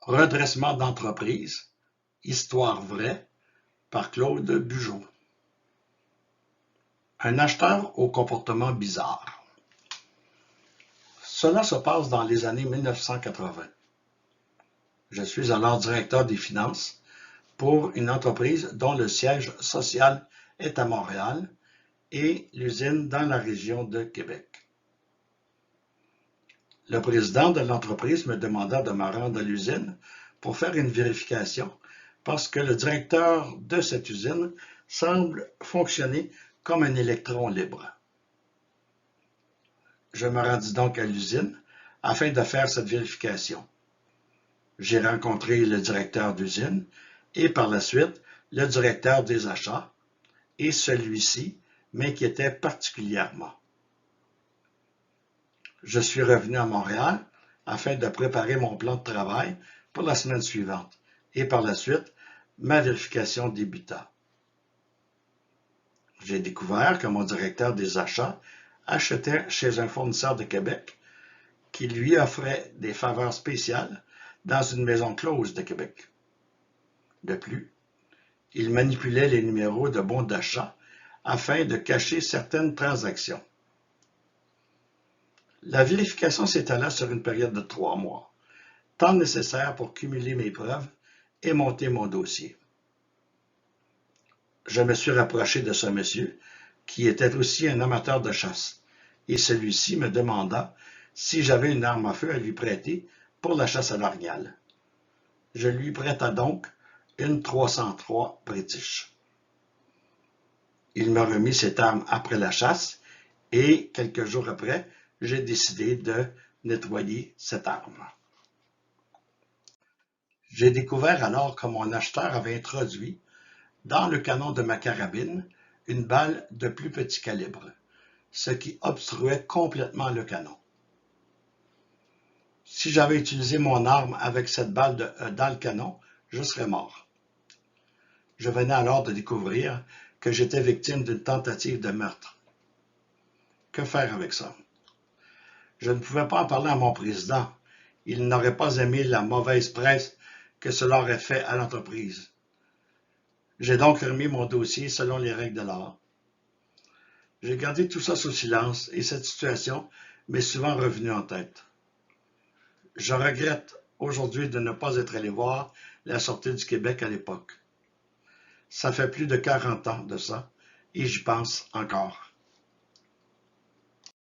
Redressement d'entreprise, histoire vraie, par Claude Bugeaud. Un acheteur au comportement bizarre. Cela se passe dans les années 1980. Je suis alors directeur des finances pour une entreprise dont le siège social est à Montréal et l'usine dans la région de Québec. Le président de l'entreprise me demanda de me rendre à l'usine pour faire une vérification parce que le directeur de cette usine semble fonctionner comme un électron libre. Je me rendis donc à l'usine afin de faire cette vérification. J'ai rencontré le directeur d'usine et par la suite le directeur des achats et celui-ci m'inquiétait particulièrement. Je suis revenu à Montréal afin de préparer mon plan de travail pour la semaine suivante et par la suite, ma vérification débuta. J'ai découvert que mon directeur des achats achetait chez un fournisseur de Québec qui lui offrait des faveurs spéciales dans une maison close de Québec. De plus, il manipulait les numéros de bons d'achat afin de cacher certaines transactions. La vérification s'étala sur une période de 3 mois, temps nécessaire pour cumuler mes preuves et monter mon dossier. Je me suis rapproché de ce monsieur, qui était aussi un amateur de chasse, et celui-ci me demanda si j'avais une arme à feu à lui prêter pour la chasse à l'orignal. Je lui prêta donc une 303 British. Il me remit cette arme après la chasse, et quelques jours après, j'ai décidé de nettoyer cette arme. J'ai découvert alors que mon acheteur avait introduit dans le canon de ma carabine une balle de plus petit calibre, ce qui obstruait complètement le canon. Si j'avais utilisé mon arme avec cette balle dans le canon, je serais mort. Je venais alors de découvrir que j'étais victime d'une tentative de meurtre. Que faire avec ça? Je ne pouvais pas en parler à mon président. Il n'aurait pas aimé la mauvaise presse que cela aurait fait à l'entreprise. J'ai donc remis mon dossier selon les règles de l'art. J'ai gardé tout ça sous silence et cette situation m'est souvent revenue en tête. Je regrette aujourd'hui de ne pas être allé voir la sortie du Québec à l'époque. Ça fait plus de 40 ans de ça et j'y pense encore.